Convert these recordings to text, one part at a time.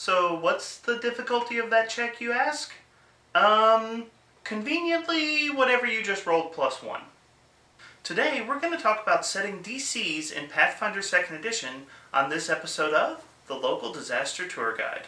So what's the difficulty of that check, you ask? Conveniently, whatever you just rolled +1. Today, we're going to talk about setting DCs in Pathfinder 2nd Edition on this episode of The Local Disaster Tour Guide.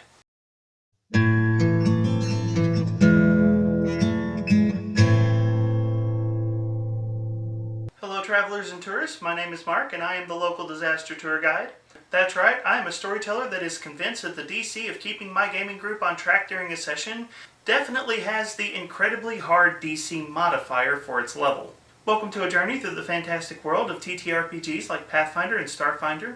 Hello travelers and tourists, my name is Mark and I am the Local Disaster Tour Guide. That's right, I am a storyteller that is convinced that the DC of keeping my gaming group on track during a session definitely has the incredibly hard DC modifier for its level. Welcome to a journey through the fantastic world of TTRPGs like Pathfinder and Starfinder.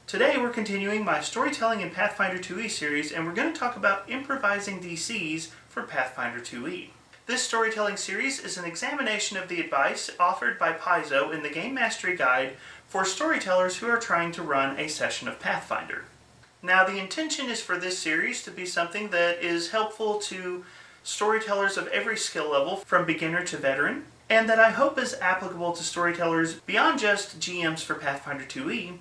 Today we're continuing my Storytelling in Pathfinder 2e series and we're going to talk about Improvising DCs for Pathfinder 2e. This storytelling series is an examination of the advice offered by Paizo in the Game Mastery Guide for storytellers who are trying to run a session of Pathfinder. Now, the intention is for this series to be something that is helpful to storytellers of every skill level, from beginner to veteran, and that I hope is applicable to storytellers beyond just GMs for Pathfinder 2e.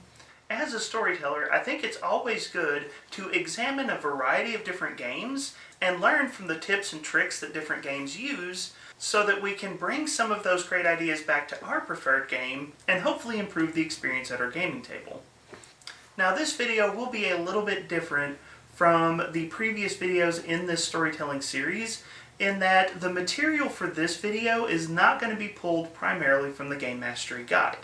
As a storyteller, I think it's always good to examine a variety of different games and learn from the tips and tricks that different games use so that we can bring some of those great ideas back to our preferred game and hopefully improve the experience at our gaming table. Now, this video will be a little bit different from the previous videos in this storytelling series in that the material for this video is not going to be pulled primarily from the Game Mastery Guide.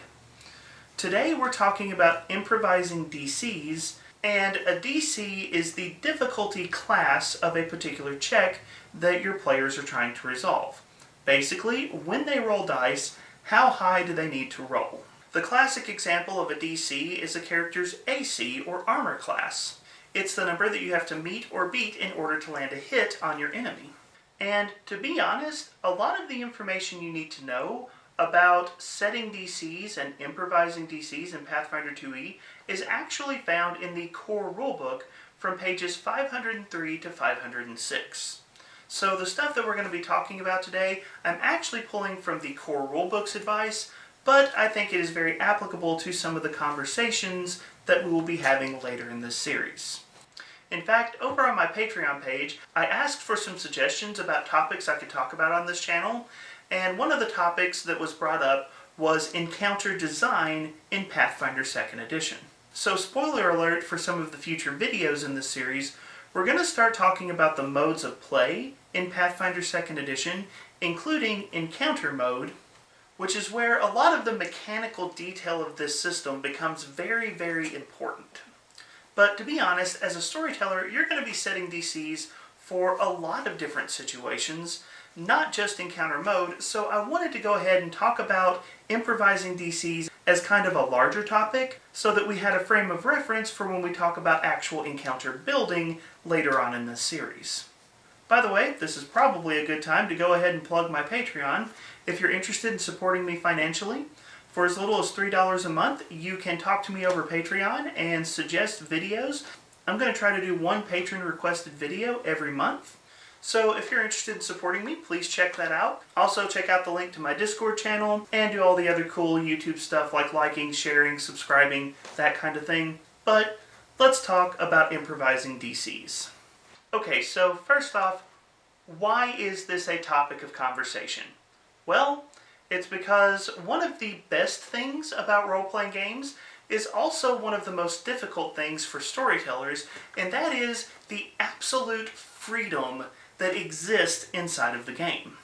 Today we're talking about improvising DCs, and a DC is the difficulty class of a particular check that your players are trying to resolve. Basically, when they roll dice, how high do they need to roll? The classic example of a DC is a character's AC or armor class. It's the number that you have to meet or beat in order to land a hit on your enemy. And to be honest, a lot of the information you need to know about setting DCs and improvising DCs in Pathfinder 2e is actually found in the core rulebook from pages 503 to 506. So the stuff that we're going to be talking about today, I'm actually pulling from the core rulebook's advice, but I think it is very applicable to some of the conversations that we will be having later in this series. In fact, over on my Patreon page, I asked for some suggestions about topics I could talk about on this channel, and one of the topics that was brought up was encounter design in Pathfinder 2nd Edition. So spoiler alert for some of the future videos in this series, we're going to start talking about the modes of play in Pathfinder 2nd Edition, including encounter mode, which is where a lot of the mechanical detail of this system becomes very, very important. But to be honest, as a storyteller, you're going to be setting DCs for a lot of different situations, not just encounter mode, so I wanted to go ahead and talk about improvising DCs as kind of a larger topic so that we had a frame of reference for when we talk about actual encounter building later on in this series. By the way, this is probably a good time to go ahead and plug my Patreon. If you're interested in supporting me financially, for as little as $3 a month, you can talk to me over Patreon and suggest videos. I'm going to try to do one patron-requested video every month. So if you're interested in supporting me, please check that out. Also check out the link to my Discord channel and do all the other cool YouTube stuff like liking, sharing, subscribing, that kind of thing. But let's talk about improvising DCs. Okay, so first off, why is this a topic of conversation? Well, it's because one of the best things about role-playing games is also one of the most difficult things for storytellers, and that is the absolute freedom that exists inside of the game.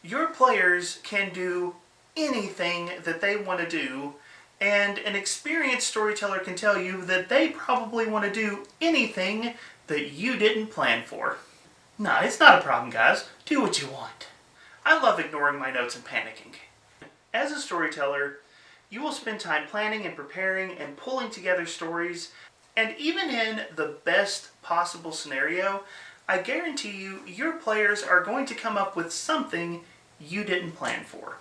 Your players can do anything that they want to do, and an experienced storyteller can tell you that they probably want to do anything that you didn't plan for. Nah, it's not a problem, guys. Do what you want. I love ignoring my notes and panicking. As a storyteller, you will spend time planning and preparing and pulling together stories, and even in the best possible scenario, I guarantee you, your players are going to come up with something you didn't plan for.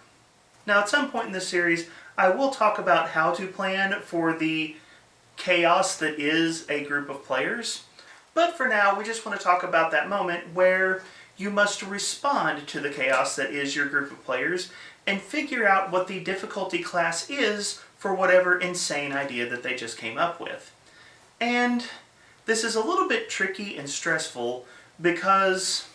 Now, at some point in this series, I will talk about how to plan for the chaos that is a group of players. But for now, we just want to talk about that moment where you must respond to the chaos that is your group of players and figure out what the difficulty class is for whatever insane idea that they just came up with. And This is a little bit tricky and stressful because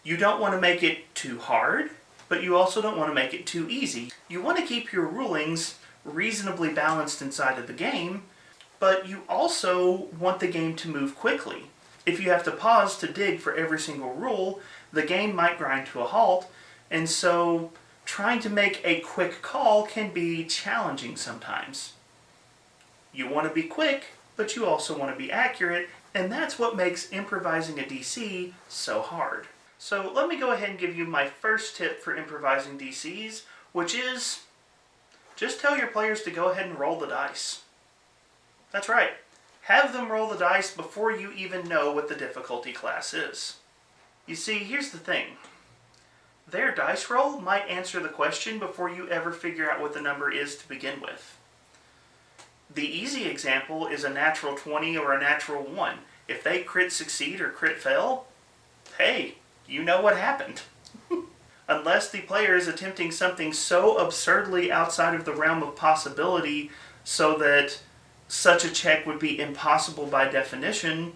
you don't want to make it too hard, but you also don't want to make it too easy. You want to keep your rulings reasonably balanced inside of the game, but you also want the game to move quickly. If you have to pause to dig for every single rule, the game might grind to a halt, and so trying to make a quick call can be challenging sometimes. You want to be quick, but you also want to be accurate, and that's what makes improvising a DC so hard. So let me go ahead and give you my first tip for improvising DCs, which is just tell your players to go ahead and roll the dice. That's right. Have them roll the dice before you even know what the difficulty class is. You see, here's the thing. Their dice roll might answer the question before you ever figure out what the number is to begin with. The easy example is a natural 20 or a natural 1. If they crit succeed or crit fail, hey, you know what happened. Unless the player is attempting something so absurdly outside of the realm of possibility so that such a check would be impossible by definition,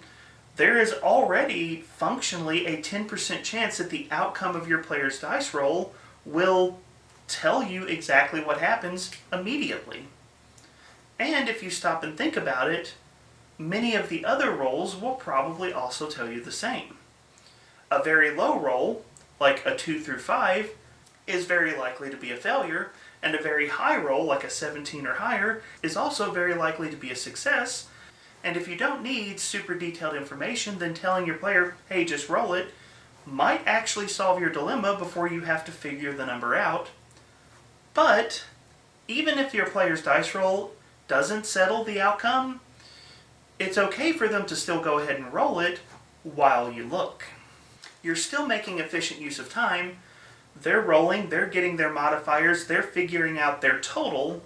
there is already functionally a 10% chance that the outcome of your player's dice roll will tell you exactly what happens immediately. And if you stop and think about it, many of the other rolls will probably also tell you the same. A very low roll, like a 2 through 5, is very likely to be a failure, and a very high roll, like a 17 or higher, is also very likely to be a success. And if you don't need super detailed information, then telling your player, hey, just roll it, might actually solve your dilemma before you have to figure the number out. But even if your player's dice roll doesn't settle the outcome, it's okay for them to still go ahead and roll it while you look. You're still making efficient use of time. They're rolling, they're getting their modifiers, they're figuring out their total,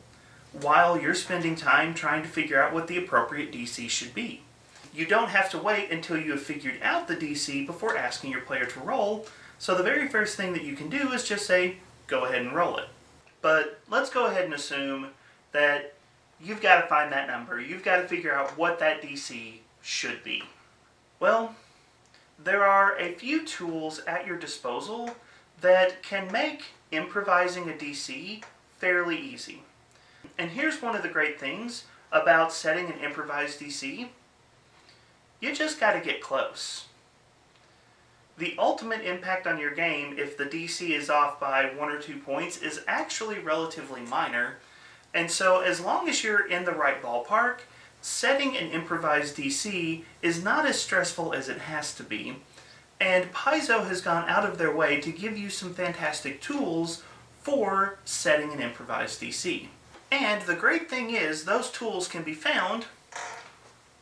while you're spending time trying to figure out what the appropriate DC should be. You don't have to wait until you have figured out the DC before asking your player to roll, so the very first thing that you can do is just say, go ahead and roll it. But let's go ahead and assume that you've got to find that number. You've got to figure out what that DC should be. Well, there are a few tools at your disposal that can make improvising a DC fairly easy. And here's one of the great things about setting an improvised DC. You just got to get close. The ultimate impact on your game if the DC is off by 1 or 2 points is actually relatively minor. And so as long as you're in the right ballpark, setting an improvised DC is not as stressful as it has to be. And Paizo has gone out of their way to give you some fantastic tools for setting an improvised DC. And the great thing is, those tools can be found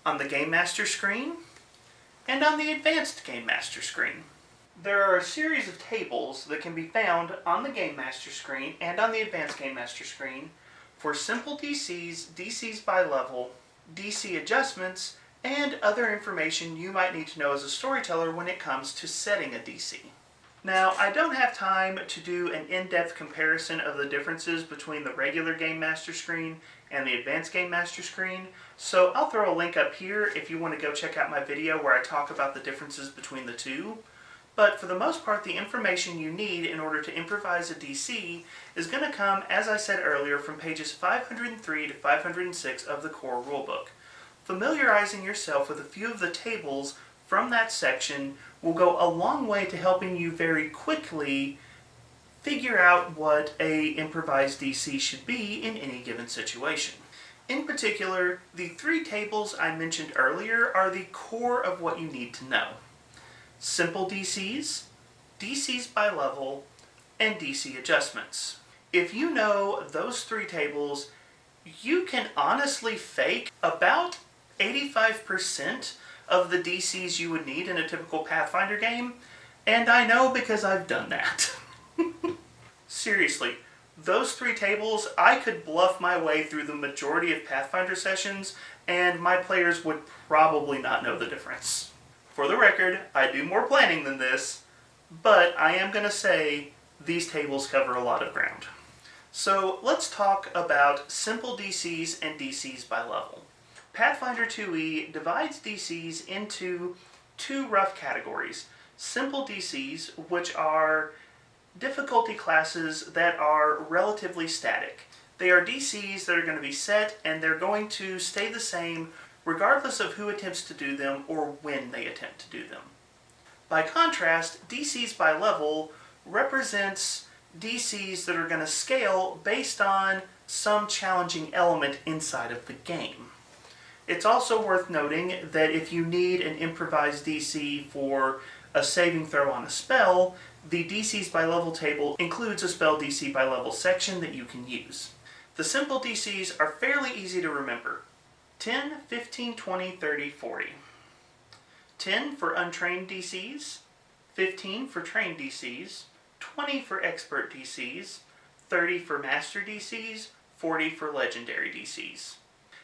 on the Game Master screen and on the Advanced Game Master screen. There are a series of tables that can be found on the Game Master screen and on the Advanced Game Master screen for simple DCs, DCs by level, DC adjustments, and other information you might need to know as a storyteller when it comes to setting a DC. Now, I don't have time to do an in-depth comparison of the differences between the regular Game Master screen and the Advanced Game Master screen, so I'll throw a link up here if you want to go check out my video where I talk about the differences between the two. But for the most part, the information you need in order to improvise a DC is going to come, as I said earlier, from pages 503 to 506 of the core rulebook. Familiarizing yourself with a few of the tables from that section will go a long way to helping you very quickly figure out what an improvised DC should be in any given situation. In particular, the 3 tables I mentioned earlier are the core of what you need to know. Simple DCs, DCs by level, and DC adjustments. If you know those 3 tables, you can honestly fake about 85% of the DCs you would need in a typical Pathfinder game, and I know because I've done that. Seriously, those 3 tables, I could bluff my way through the majority of Pathfinder sessions, and my players would probably not know the difference. For the record, I do more planning than this, but I am going to say these tables cover a lot of ground. So let's talk about simple DCs and DCs by level. Pathfinder 2e divides DCs into two rough categories. Simple DCs, which are difficulty classes that are relatively static. They are DCs that are going to be set and they're going to stay the same regardless of who attempts to do them or when they attempt to do them. By contrast, DCs by level represents DCs that are going to scale based on some challenging element inside of the game. It's also worth noting that if you need an Improvise DC for a saving throw on a spell, the DCs by level table includes a spell DC by level section that you can use. The simple DCs are fairly easy to remember. 10, 15, 20, 30, 40. 10 for untrained DCs, 15 for trained DCs, 20 for expert DCs, 30 for master DCs, 40 for legendary DCs.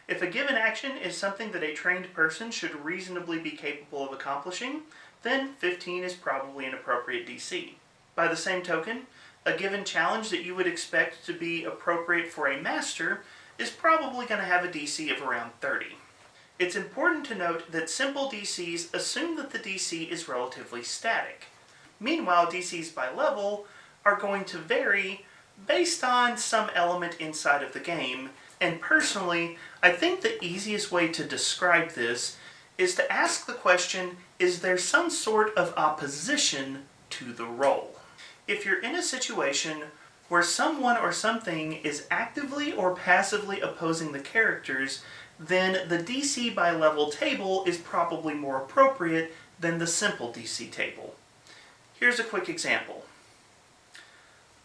If a given action is something that a trained person should reasonably be capable of accomplishing, then 15 is probably an appropriate DC. By the same token, a given challenge that you would expect to be appropriate for a master is probably going to have a DC of around 30. It's important to note that simple DCs assume that the DC is relatively static. Meanwhile, DCs by level are going to vary based on some element inside of the game, and personally, I think the easiest way to describe this is to ask the question, is there some sort of opposition to the role? If you're in a situation where someone or something is actively or passively opposing the characters, then the DC by level table is probably more appropriate than the simple DC table. Here's a quick example.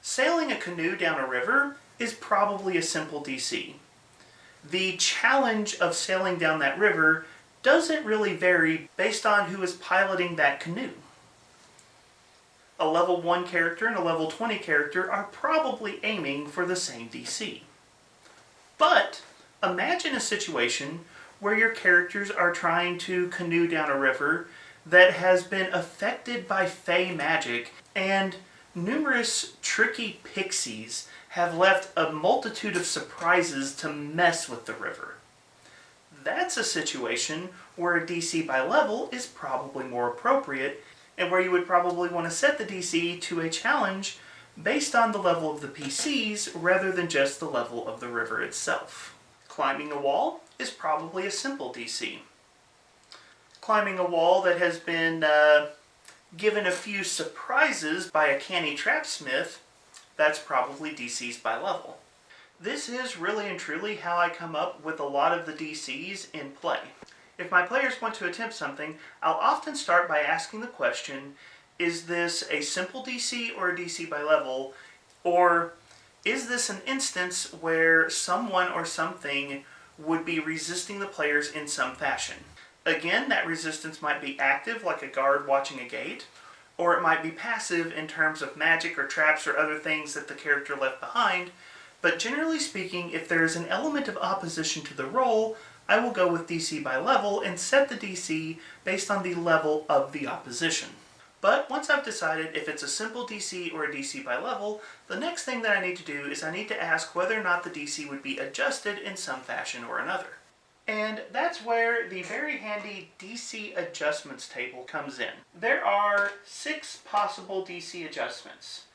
Sailing a canoe down a river is probably a simple DC. The challenge of sailing down that river doesn't really vary based on who is piloting that canoe. A level 1 character and a level 20 character are probably aiming for the same DC. But imagine a situation where your characters are trying to canoe down a river that has been affected by fey magic, and numerous tricky pixies have left a multitude of surprises to mess with the river. That's a situation where a DC by level is probably more appropriate, and where you would probably want to set the DC to a challenge based on the level of the PCs rather than just the level of the river itself. Climbing a wall is probably a simple DC. Climbing a wall that has been given a few surprises by a canny trapsmith, that's probably DCs by level. This is really and truly how I come up with a lot of the DCs in play. If my players want to attempt something, I'll often start by asking the question, is this a simple DC or a DC by level? Or is this an instance where someone or something would be resisting the players in some fashion? Again, that resistance might be active, like a guard watching a gate, or it might be passive in terms of magic or traps or other things that the character left behind. But generally speaking, if there is an element of opposition to the role, I will go with DC by level and set the DC based on the level of the opposition. But once I've decided if it's a simple DC or a DC by level, the next thing that I need to do is I need to ask whether or not the DC would be adjusted in some fashion or another. And that's where the very handy DC adjustments table comes in. There are 6 possible DC adjustments.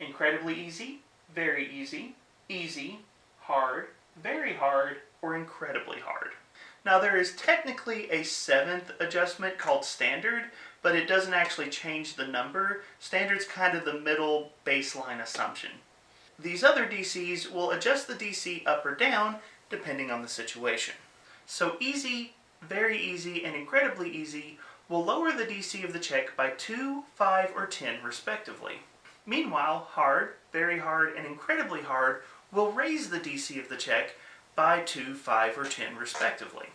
Incredibly easy, very easy, easy, hard, very hard, or incredibly hard. Now there is technically a 7th adjustment called standard, but it doesn't actually change the number. Standard's kind of the middle baseline assumption. These other DCs will adjust the DC up or down depending on the situation. So easy, very easy, and incredibly easy will lower the DC of the check by 2, 5, or 10 respectively. Meanwhile, hard, very hard, and incredibly hard will raise the DC of the check by 2, 5, or 10 respectively.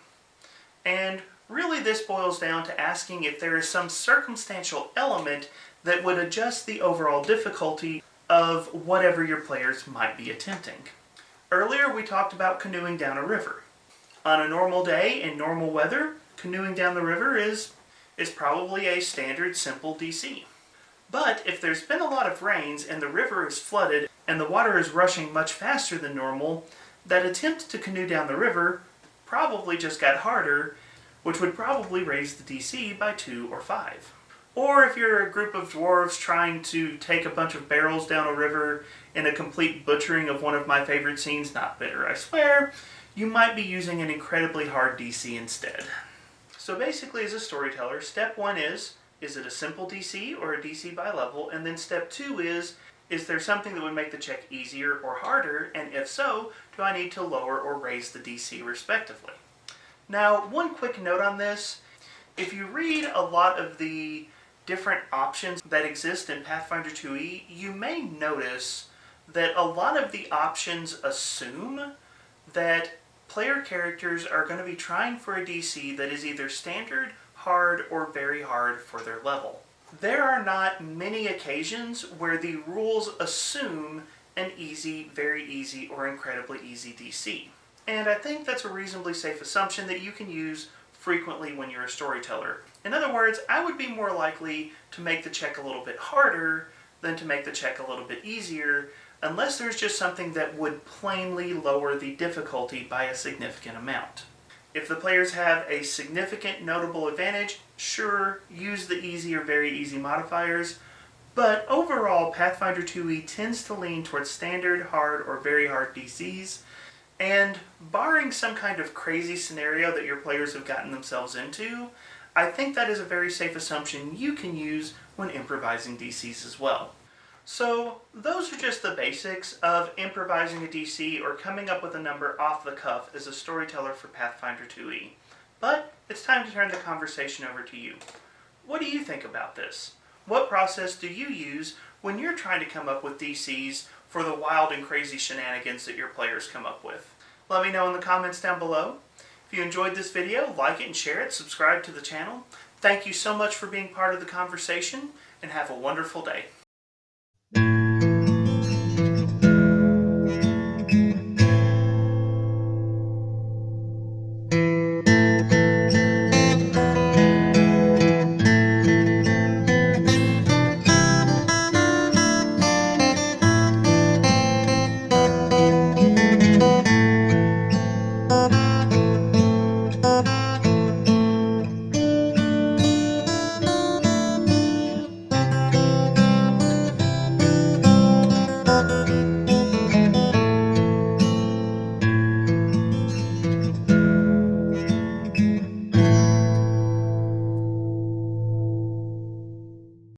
And really this boils down to asking if there is some circumstantial element that would adjust the overall difficulty of whatever your players might be attempting. Earlier we talked about canoeing down a river. On a normal day in normal weather, canoeing down the river is probably a standard simple DC. But if there's been a lot of rains and the river is flooded and the water is rushing much faster than normal, that attempt to canoe down the river probably just got harder, which would probably raise the DC by 2 or 5. Or if you're a group of dwarves trying to take a bunch of barrels down a river in a complete butchering of one of my favorite scenes, not bitter, I swear, you might be using an incredibly hard DC instead. So basically, as a storyteller, step 1 is it a simple DC or a DC by level? And then step 2 is there something that would make the check easier or harder? And if so, do I need to lower or raise the DC respectively? Now, one quick note on this. If you read a lot of the different options that exist in Pathfinder 2e, you may notice that a lot of the options assume that player characters are going to be trying for a DC that is either standard, hard, or very hard for their level. There are not many occasions where the rules assume an easy, very easy, or incredibly easy DC. And I think that's a reasonably safe assumption that you can use frequently when you're a storyteller. In other words, I would be more likely to make the check a little bit harder than to make the check a little bit easier, unless there's just something that would plainly lower the difficulty by a significant amount. If the players have a significant notable advantage, sure, use the easy or very easy modifiers, but overall Pathfinder 2e tends to lean towards standard, hard, or very hard DCs, and barring some kind of crazy scenario that your players have gotten themselves into, I think that is a very safe assumption you can use when improvising DCs as well. So those are just the basics of improvising a DC or coming up with a number off the cuff as a storyteller for Pathfinder 2e. But it's time to turn the conversation over to you. What do you think about this? What process do you use when you're trying to come up with DCs for the wild and crazy shenanigans that your players come up with? Let me know in the comments down below. If you enjoyed this video, like it and share it, subscribe to the channel. Thank you so much for being part of the conversation, and have a wonderful day.